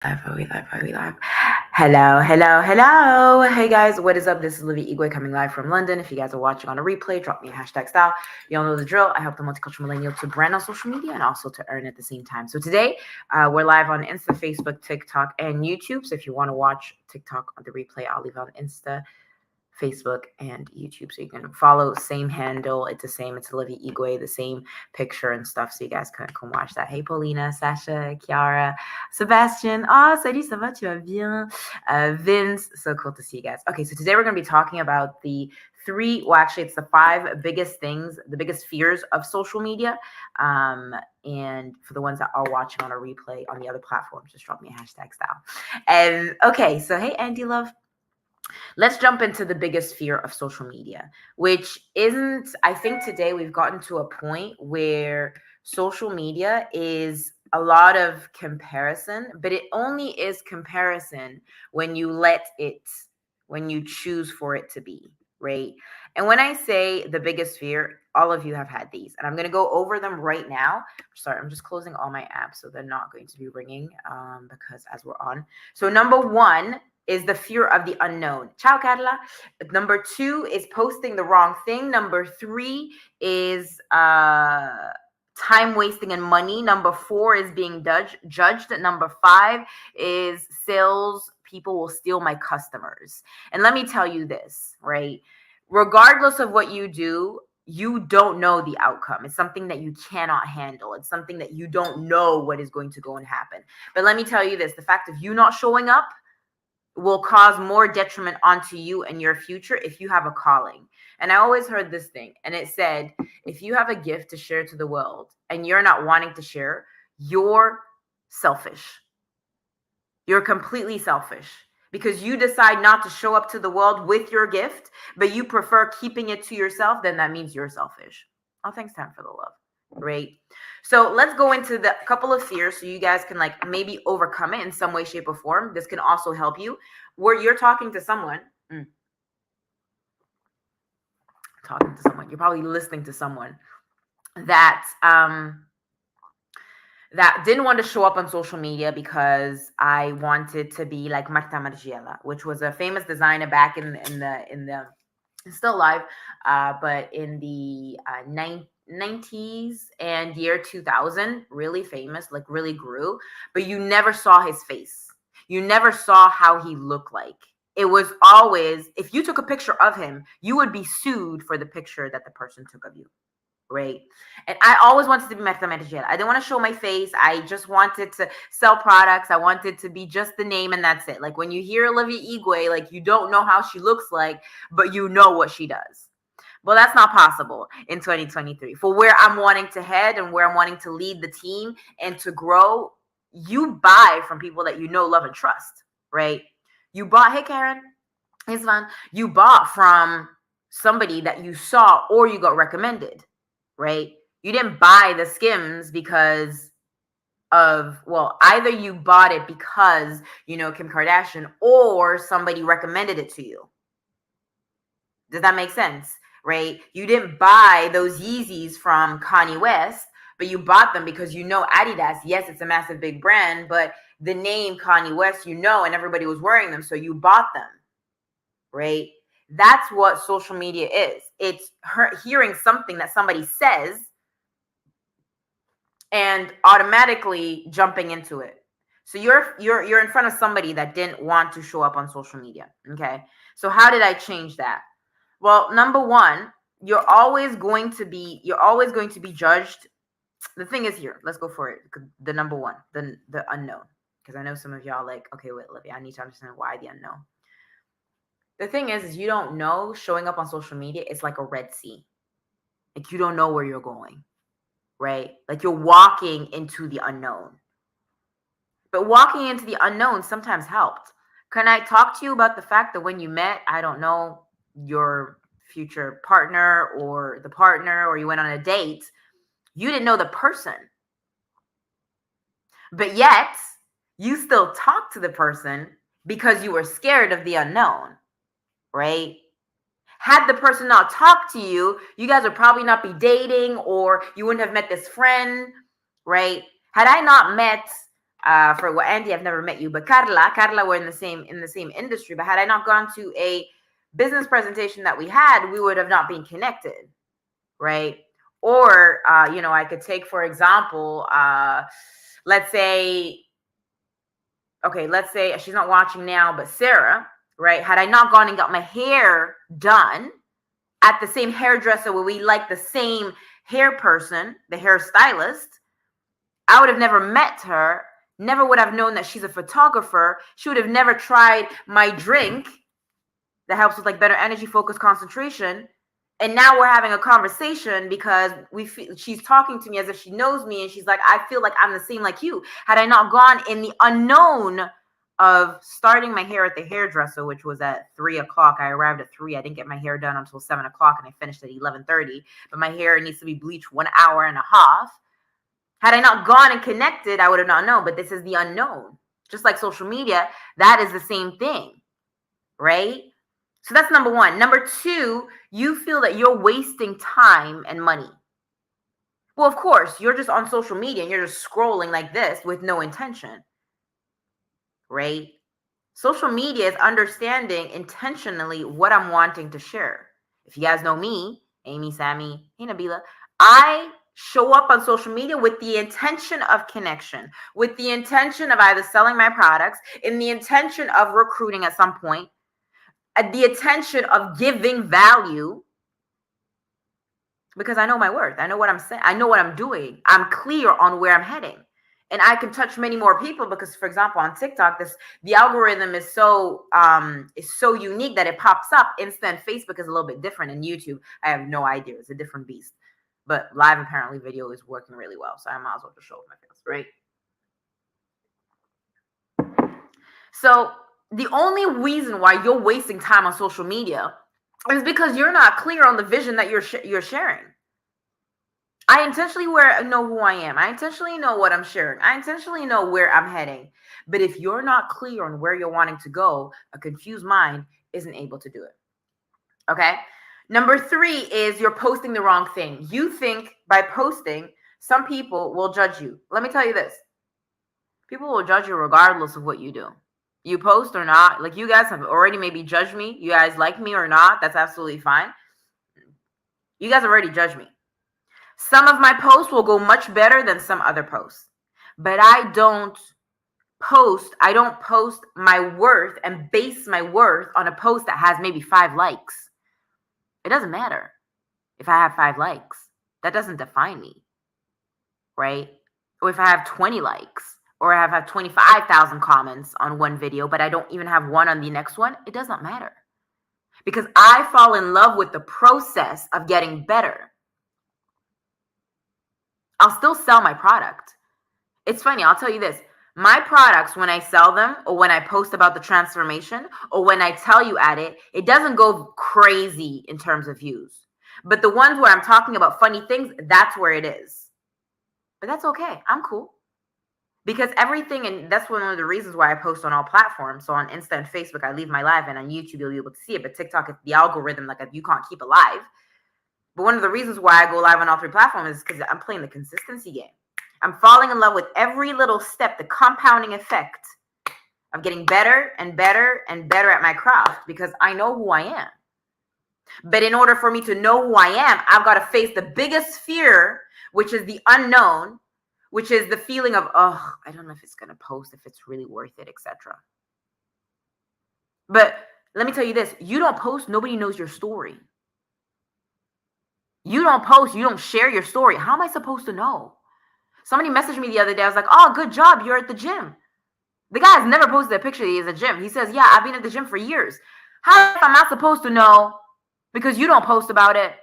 Live, are we live? Are we live? Hello, hello, hello. Hey guys, what is up? This is Livy Igwe coming live from London. If you guys are watching on a replay, drop me a hashtag style. You all know the drill. I help the multicultural millennial to brand on social media and also to earn at the same time. So today, we're live on Insta, Facebook, TikTok, and YouTube. So if you want to watch TikTok on the replay, I'll leave it on Insta, Facebook, and YouTube. So you can follow, same handle. It's the same. It's Olivia Igwe, the same picture and stuff. So you guys can watch that. Hey, Paulina, Sasha, Kiara, Sebastian. Oh, salut, ça va? Tu vas bien? Vince, so cool to see you guys. Okay, so today we're going to be talking about it's the 5 biggest things, the biggest fears of social media. And for the ones that are watching on a replay on the other platforms, just drop me a hashtag style. And okay, so hey, Andy Love. Let's jump into the biggest fear of social media, which isn't, I think today we've gotten to a point where social media is a lot of comparison, but it only is comparison when when you choose for it to be, right? And when I say the biggest fear, all of you have had these, and I'm going to go over them right now. Sorry, I'm just closing all my apps so they're not going to be ringing because as we're on. So number 1 is the fear of the unknown. Ciao, Carla. Number 2 is posting the wrong thing. Number 3 is time wasting and money. Number 4 is being judged. Number 5 is sales people will steal my customers. And let me tell you this, right? Regardless of what you do, you don't know the outcome. It's something that you cannot handle. It's something that you don't know what is going to go and happen. But let me tell you this, the fact of you not showing up will cause more detriment onto you and your future if you have a calling. And I always heard this thing, and it said, if you have a gift to share to the world and you're not wanting to share, you're selfish. You're completely selfish because you decide not to show up to the world with your gift, but you prefer keeping it to yourself, then that means you're selfish. Oh, thanks, Tam, for the love. Great. So let's go into the couple of fears so you guys can maybe overcome it in some way, shape, or form. This can also help you where you're talking to someone. You're probably listening to someone that that didn't want to show up on social media because I wanted to be like Marta Margiela, which was a famous designer back in the still alive, but in the 90s and year 2000, really famous, like really grew, but you never saw his face. You never saw how he looked like. It was always, if you took a picture of him, you would be sued for the picture that the person took of you. Right. And I always wanted to be Marta Margiela. I didn't want to show my face. I just wanted to sell products. I wanted to be just the name and that's it. Like when you hear Olivia Igwe, like you don't know how she looks like, but you know what she does. Well, that's not possible in 2023. For where I'm wanting to head and where I'm wanting to lead the team and to grow, you buy from people that you know, love, and trust, right? You bought, hey Karen, it's fun. You bought from somebody that you saw or you got recommended. Right? You didn't buy the Skims because of, well, either you bought it because, you know, Kim Kardashian or somebody recommended it to you. Does that make sense? Right? You didn't buy those Yeezys from Kanye West, but you bought them because you know Adidas. Yes, it's a massive big brand, but the name Kanye West, you know, and everybody was wearing them, so you bought them. Right? That's what social media is. It's hearing something that somebody says and automatically jumping into it. So you're in front of somebody that didn't want to show up on social media. Okay. So how did I change that? Well, number 1, you're always going to be judged. The thing is here, let's go for it. The number 1, the unknown. Because I know some of y'all like, okay, wait, Olivia, I need to understand why the unknown. The thing is you don't know, showing up on social media is like a Red Sea. Like you don't know where you're going, right? Like you're walking into the unknown. But walking into the unknown sometimes helped. Can I talk to you about the fact that when you met, I don't know, your future partner or the partner, or you went on a date, you didn't know the person. But yet, you still talked to the person because you were scared of the unknown, right? Had the person not talked to you, you guys would probably not be dating, or you wouldn't have met this friend, right? Had I not met For what Andy, I've never met you, but Carla, we're in the same industry. But had I not gone to a business presentation that we had, we would have not been connected, right? Or I could take, for example, let's say she's not watching now, but Sarah, right? Had I not gone and got my hair done at the same hairdresser where we like the same hair person, the hairstylist, I would have never met her, never would have known that she's a photographer. She would have never tried my drink that helps with like better energy, focus, concentration. And now we're having a conversation because she's talking to me as if she knows me. And she's like, I feel like I'm the same like you. Had I not gone in the unknown of starting my hair at the hairdresser, which was at 3:00. I arrived at 3. I didn't get my hair done until 7:00 and I finished at 11:30. But my hair needs to be bleached 1 hour and a half. Had I not gone and connected, I would have not known. But this is the unknown. Just like social media, that is the same thing, right? So that's number one. Number two, you feel that you're wasting time and money. Well, of course, you're just on social media and you're just scrolling like this with no intention, right? Social media is understanding intentionally what I'm wanting to share. If you guys know me, Amy, Sammy, hey, Nabila, I show up on social media with the intention of connection, with the intention of either selling my products, in the intention of recruiting at some point, at the attention of giving value, because I know my worth. I know what I'm saying. I know what I'm doing. I'm clear on where I'm heading. And I can touch many more people because, for example, on TikTok, the algorithm is so unique that it pops up. Instant Facebook is a little bit different. And YouTube, I have no idea. It's a different beast. But live, apparently, video is working really well. So I might as well just show my face, right? So the only reason why you're wasting time on social media is because you're not clear on the vision that you're sharing. I intentionally know who I am. I intentionally know what I'm sharing. I intentionally know where I'm heading. But if you're not clear on where you're wanting to go, a confused mind isn't able to do it. Okay? Number 3 is you're posting the wrong thing. You think by posting, some people will judge you. Let me tell you this. People will judge you regardless of what you do. You post or not, like you guys have already maybe judged me. You guys like me or not, that's absolutely fine. You guys already judged me. Some of my posts will go much better than some other posts. But I don't post my worth and base my worth on a post that has maybe 5 likes. It doesn't matter if I have 5 likes. That doesn't define me, right? Or if I have 20 likes. Or I have 25,000 comments on one video, but I don't even have one on the next one, it does not matter. Because I fall in love with the process of getting better. I'll still sell my product. It's funny, I'll tell you this. My products, when I sell them, or when I post about the transformation, or when I tell you at it, it doesn't go crazy in terms of views. But the ones where I'm talking about funny things, that's where it is. But that's okay. I'm cool. Because everything, and that's one of the reasons why I post on all platforms. So on Insta and Facebook, I leave my live, and on YouTube, you'll be able to see it. But TikTok, the algorithm, like you can't keep it live. But one of the reasons why I go live on all 3 platforms is because I'm playing the consistency game. I'm falling in love with every little step, the compounding effect of getting better and better and better at my craft because I know who I am. But in order for me to know who I am, I've got to face the biggest fear, which is the unknown, which is the feeling of, oh, I don't know if it's going to post, if it's really worth it, etc. But let me tell you this. You don't post, nobody knows your story. You don't post, you don't share your story. How am I supposed to know? Somebody messaged me the other day. I was like, oh, good job. You're at the gym. The guy has never posted a picture that he's at the gym. He says, yeah, I've been at the gym for years. How am I not supposed to know because you don't post about it?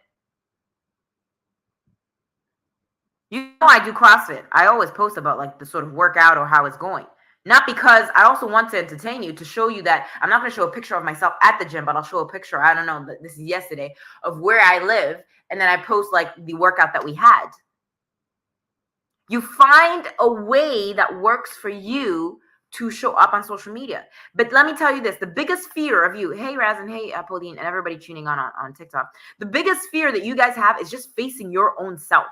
You know I do CrossFit. I always post about like the sort of workout or how it's going. Not because I also want to entertain you, to show you that I'm not going to show a picture of myself at the gym, but I'll show a picture, I don't know, this is yesterday, of where I live. And then I post like the workout that we had. You find a way that works for you to show up on social media. But let me tell you this, the biggest fear of you, hey Raz and hey Pauline and everybody tuning on TikTok, the biggest fear that you guys have is just facing your own self.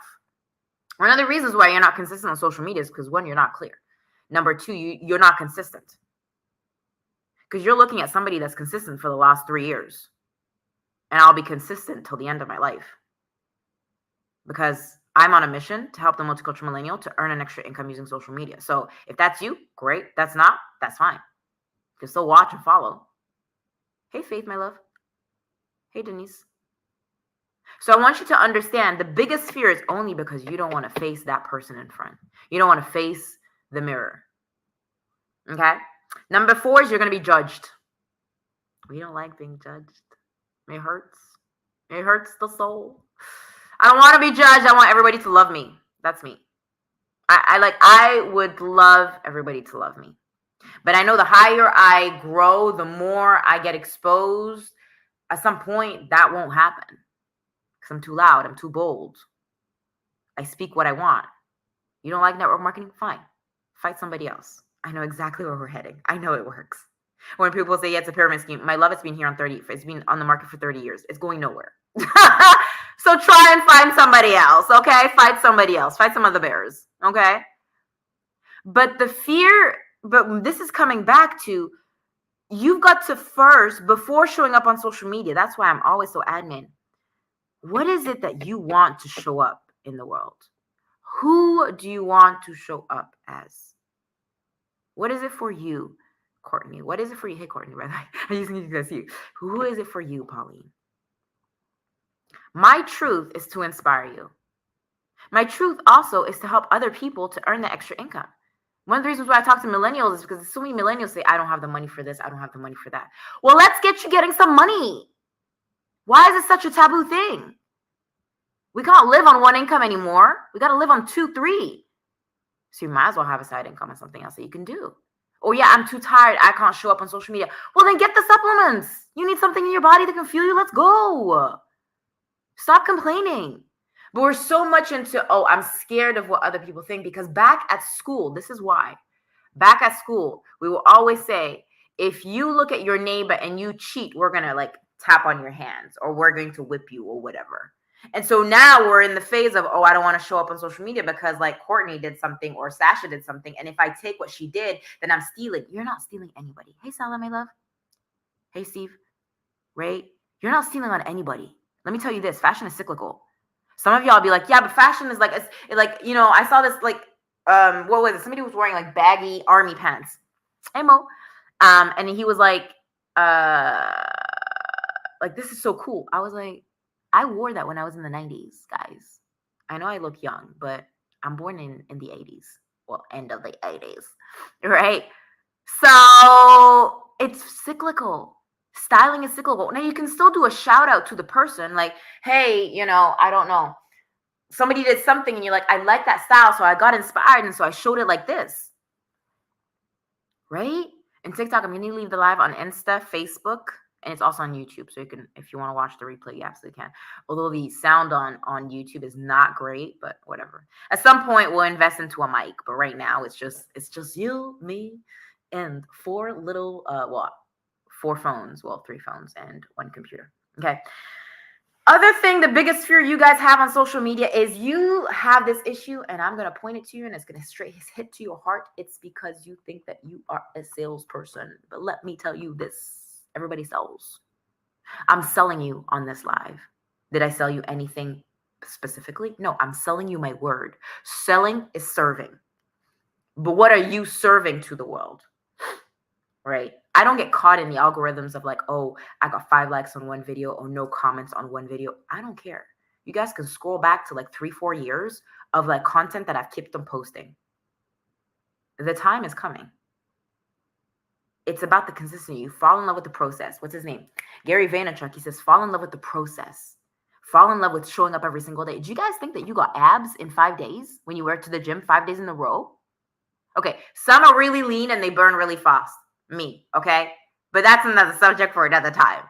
One of the reasons why you're not consistent on social media is because, one, you're not clear. Number two, you're not consistent. Because you're looking at somebody that's consistent for the last 3 years. And I'll be consistent till the end of my life. Because I'm on a mission to help the multicultural millennial to earn an extra income using social media. So if that's you, great. That's not, that's fine. You can still watch and follow. Hey, Faith, my love. Hey, Denise. So I want you to understand the biggest fear is only because you don't want to face that person in front. You don't want to face the mirror. Okay? Number 4 is you're going to be judged. We don't like being judged. It hurts. It hurts the soul. I don't want to be judged. I want everybody to love me. That's me. I would love everybody to love me. But I know the higher I grow, the more I get exposed. At some point, that won't happen. Because I'm too loud. I'm too bold. I speak what I want. You don't like network marketing? Fine. Fight somebody else. I know exactly where we're heading. I know it works. When people say, yeah, it's a pyramid scheme. My love, it's been here it's been on the market for 30 years. It's going nowhere. So try and find somebody else, okay? Fight somebody else. Fight some other bears, okay? But the fear, but this is coming back to, you've got to first, before showing up on social media, that's why I'm always so admin. What is it that you want to show up in the world? Who do you want to show up as? What is it for you, Courtney? What is it for you? Hey, Courtney, by the way. I just need to see you. Who is it for you, Pauline? My truth is to inspire you. My truth also is to help other people to earn the extra income. One of the reasons why I talk to millennials is because so many millennials say, I don't have the money for this. I don't have the money for that. Well, let's get you getting some money. Why is it such a taboo thing? We can't live on one income anymore. We got to live on 2, 3. So you might as well have a side income and something else that you can do. Oh, yeah, I'm too tired. I can't show up on social media. Well, then get the supplements. You need something in your body that can fuel you. Let's go. Stop complaining. But we're so much into, oh, I'm scared of what other people think. Because back at school, this is why. Back at school, we will always say, if you look at your neighbor and you cheat, we're going to like tap on your hands or we're going to whip you or whatever. And so now we're in the phase of, oh, I don't want to show up on social media because like Courtney did something or Sasha did something. And if I take what she did, then I'm stealing. You're not stealing anybody. Hey, Salah, my love. Hey, Steve. Ray, you're not stealing on anybody. Let me tell you this. Fashion is cyclical. Some of y'all be like, yeah, but fashion is like, it's like, you know, I saw this like, what was it? Somebody was wearing like baggy army pants. Hey, Mo. And he was like, this is so cool. I was like, I wore that when I was in the 90s, guys. I know I look young, but I'm born in the 80s. Well, end of the 80s, right? So it's cyclical. Styling is cyclical. Now, you can still do a shout out to the person. Like, hey, you know, I don't know. Somebody did something and you're like, I like that style. So I got inspired. And so I showed it like this. Right? And TikTok, I'm going to leave the live on Insta, Facebook. And it's also on YouTube. So you can, if you want to watch the replay, you absolutely can. Although the sound on YouTube is not great, but whatever. At some point, we'll invest into a mic. But right now, it's just you, me, and 4 little, 4 phones. Well, 3 phones and 1 computer. Okay. Other thing, the biggest fear you guys have on social media is you have this issue, and I'm going to point it to you, and it's going to straight hit to your heart. It's because you think that you are a salesperson. But let me tell you this. Everybody sells. I'm selling you on this live. Did I sell you anything specifically? No, I'm selling you my word. Selling is serving. But what are you serving to the world? Right? I don't get caught in the algorithms of like, oh, I got 5 likes on one video or no comments on one video. I don't care. You guys can scroll back to like 3-4 years of like content that I've kept on posting. The time is coming. It's about the consistency. You fall in love with the process. What's his name? Gary Vaynerchuk. He says, fall in love with the process. Fall in love with showing up every single day. Do you guys think that you got abs in 5 days when you went to the gym 5 days in a row? Okay. Some are really lean and they burn really fast. Me. Okay. But that's another subject for another time.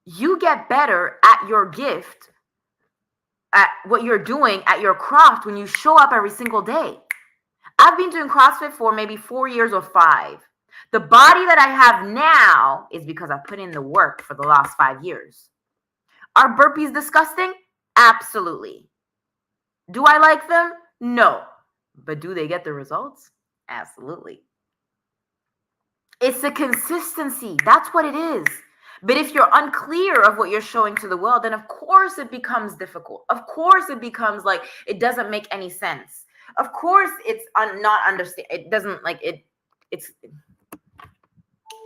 You get better at your gift, at what you're doing, at your craft when you show up every single day. I've been doing CrossFit for maybe 4 years or 5. The body that I have now is because I put in the work for the last 5 years. Are burpees disgusting? Absolutely. Do I like them? No. But do they get the results? Absolutely. It's the consistency. That's what it is. But if you're unclear of what you're showing to the world, then of course it becomes difficult. Of course it becomes like it doesn't make any sense. Of course it's not understand. It doesn't like it. It's.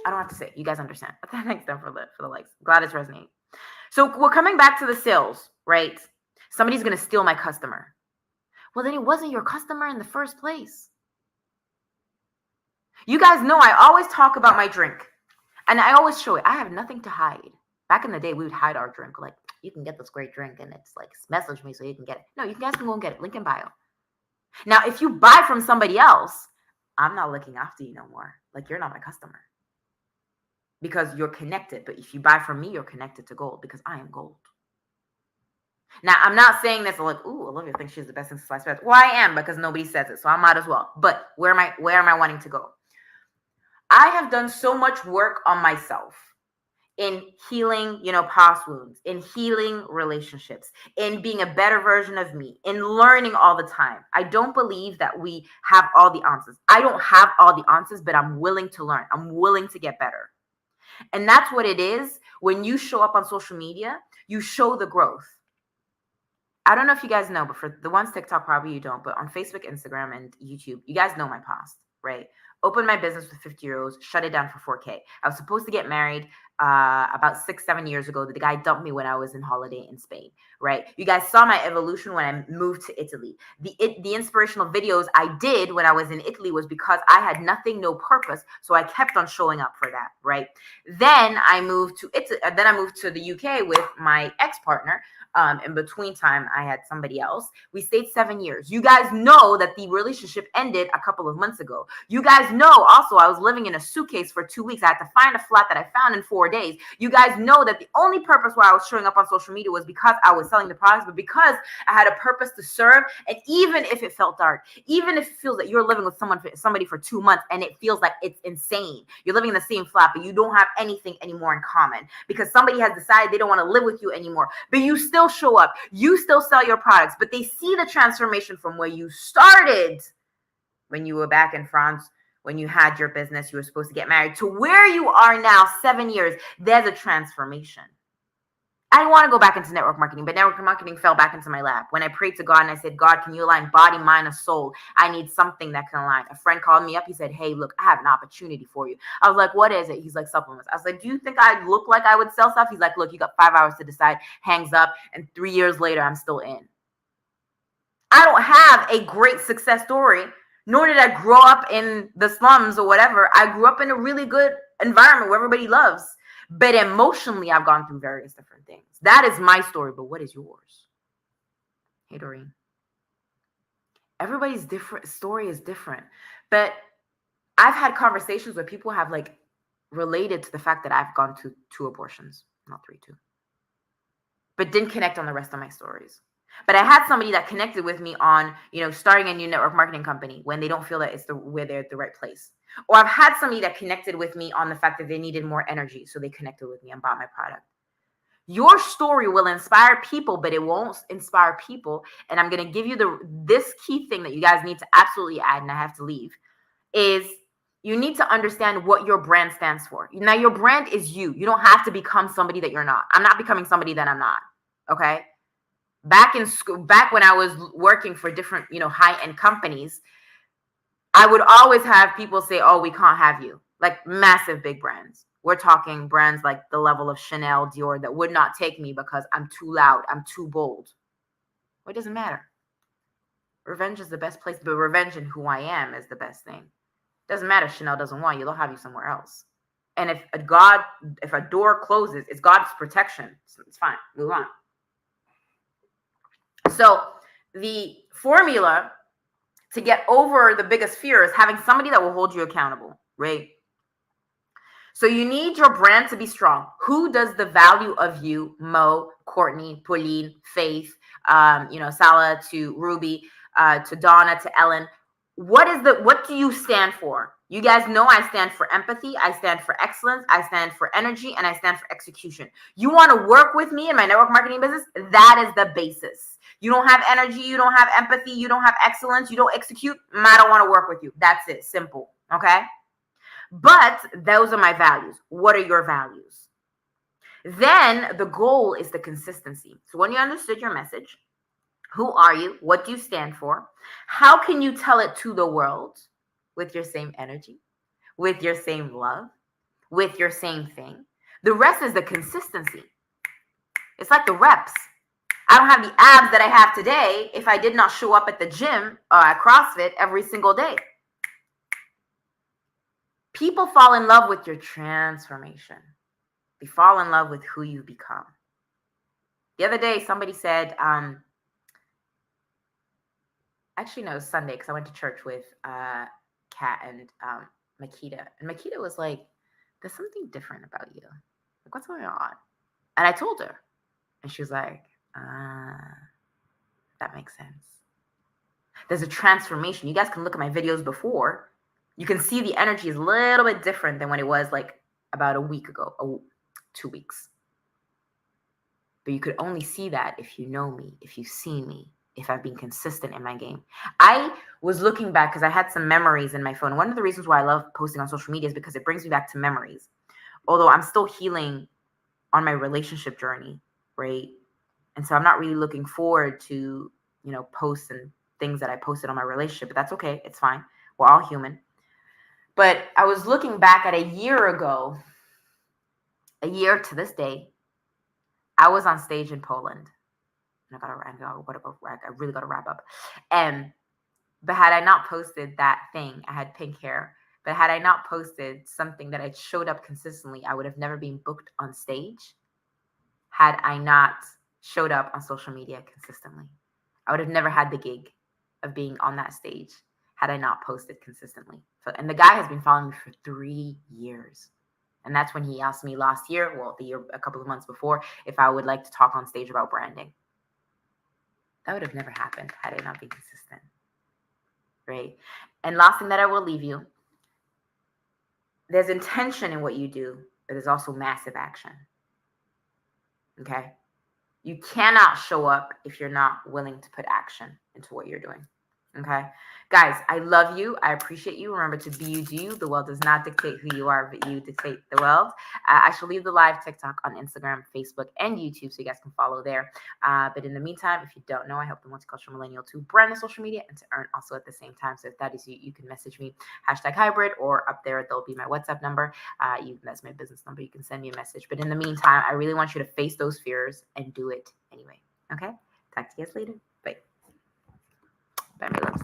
I don't have to say it. You guys understand. Thanks then for the likes. Glad it's resonating. So we're coming back to the sales, right? Somebody's gonna steal my customer. Well, then it wasn't your customer in the first place. You guys know I always talk about my drink. And I always show it. I have nothing to hide. Back in the day, we would hide our drink. Like, you can get this great drink, and it's like, message me so you can get it. No, you guys can go and get it. Link in bio. Now, if you buy from somebody else, I'm not looking after you no more. Like, you're not my customer. Because you're connected. But if you buy from me, you're connected to gold because I am gold. Now, I'm not saying this like, ooh, Olivia thinks she's the best in sliced bread. Well, I am because nobody says it, so I might as well. But where am I wanting to go? I have done so much work on myself in healing, past wounds, in healing relationships, in being a better version of me, in learning all the time. I don't believe that we have all the answers. I don't have all the answers, but I'm willing to learn. I'm willing to get better. And that's what it is. When you show up on social media, you show the growth. I don't know if you guys know, but for the ones TikTok, probably you don't, but on Facebook, Instagram, and YouTube, you guys know my past, right? Opened my business with 50 euros, shut it down for 4K. I was supposed to get married about 6-7 years ago. The guy dumped me when I was in holiday in Spain, right? You guys saw my evolution when I moved to Italy. The inspirational videos I did when I was in Italy was because I had nothing, no purpose. So I kept on showing up for that, right? Then I moved to Italy. Then I moved to the UK with my ex-partner. In between time, I had somebody else. We stayed 7 years. You guys know that the relationship ended a couple of months ago. You guys know also I was living in a suitcase for 2 weeks. I had to find a flat that I found in 4 days. You guys know that the only purpose why I was showing up on social media was because I was selling the products, but because I had a purpose to serve. And even if it felt dark, even if it feels that you're living with somebody for 2 months and it feels like it's insane, you're living in the same flat, but you don't have anything anymore in common because somebody has decided they don't want to live with you anymore, but you still show up, you still sell your products, but they see the transformation from where you started when you were back in France, when you had your business, you were supposed to get married, to where you are now, 7 years. There's a transformation. I didn't want to go back into network marketing, but network marketing fell back into my lap. When I prayed to God and I said, God, can you align body, mind, and soul? I need something that can align. A friend called me up. He said, hey, look, I have an opportunity for you. I was like, what is it? He's like, supplements. I was like, do you think I look like I would sell stuff? He's like, look, you got 5 hours to decide. Hangs up. And 3 years later, I'm still in. I don't have a great success story, nor did I grow up in the slums or whatever. I grew up in a really good environment where everybody loves. But emotionally, I've gone through various different things. That is my story, but what is yours? Hey, Doreen. Everybody's different story is different. But I've had conversations where people have like related to the fact that I've gone to 2 abortions, not 3, 2. But didn't connect on the rest of my stories. But I had somebody that connected with me on, starting a new network marketing company when they don't feel that it's where they're at the right place. Or I've had somebody that connected with me on the fact that they needed more energy. So they connected with me and bought my product. Your story will inspire people, but it won't inspire people. And I'm going to give you this key thing that you guys need to absolutely add, and I have to leave, is you need to understand what your brand stands for. Now, your brand is you. You don't have to become somebody that you're not. I'm not becoming somebody that I'm not. Okay? Back in school, back when I was working for different, high-end companies, I would always have people say, oh, we can't have you. Like massive big brands. We're talking brands like the level of Chanel, Dior that would not take me because I'm too loud. I'm too bold. Well, it doesn't matter. Revenge is the best place, but revenge in who I am is the best thing. It doesn't matter if Chanel doesn't want you. They'll have you somewhere else. And if a door closes, it's God's protection. So it's fine. Move on. So the formula to get over the biggest fear is having somebody that will hold you accountable, right? So you need your brand to be strong. Who does the value of you? Mo, Courtney, Pauline, Faith, Salah to Ruby, to Donna, to Ellen. what do you stand for? You guys know I stand for empathy, I stand for excellence, I stand for energy, and I stand for execution. You want to work with me in my network marketing business? That is the basis. You don't have energy, you don't have empathy, you don't have excellence, you don't execute, I don't want to work with you. That's it. Simple. Okay? But those are my values. What are your values? Then the goal is the consistency. So when you understood your message, who are you? What do you stand for? How can you tell it to the world with your same energy, with your same love, with your same thing? The rest is the consistency. It's like the reps. I don't have the abs that I have today if I did not show up at the gym or at CrossFit every single day. People fall in love with your transformation. They fall in love with who you become. The other day, somebody said, actually, no, it was Sunday because I went to church with Kat and Makita. And Makita was like, there's something different about you. Like, what's going on? And I told her. And she was like, that makes sense. There's a transformation. You guys can look at my videos before. You can see the energy is a little bit different than when it was like about a week ago, or 2 weeks. But you could only see that if you know me, if you've seen me, if I've been consistent in my game. I was looking back because I had some memories in my phone. One of the reasons why I love posting on social media is because it brings me back to memories. Although I'm still healing on my relationship journey, right? And so I'm not really looking forward to, posts and things that I posted on my relationship, but that's okay. It's fine. We're all human. But I was looking back at a year ago, a year to this day, I was on stage in Poland. I really got to wrap up. But had I not posted that thing, I had pink hair, but had I not posted something that had showed up consistently, I would have never been booked on stage. Had I not showed up on social media consistently, I would have never had the gig of being on that stage had I not posted consistently. And the guy has been following me for 3 years. And that's when he asked me last year, a couple of months before, if I would like to talk on stage about branding. That would have never happened had I not been consistent, right? And last thing that I will leave you, there's intention in what you do, but there's also massive action, okay? You cannot show up if you're not willing to put action into what you're doing, okay? Guys, I love you. I appreciate you. Remember to be you, do you. The world does not dictate who you are, but you dictate the world. I shall leave the live TikTok on Instagram, Facebook, and YouTube so you guys can follow there. But in the meantime, if you don't know, I help the multicultural millennial to brand the social media and to earn also at the same time. So if that is you, you can message me, #hybrid, or up there, there'll be my WhatsApp number. That's my business number. You can send me a message. But in the meantime, I really want you to face those fears and do it anyway. Okay? Talk to you guys later. Bye. Bye, my loves.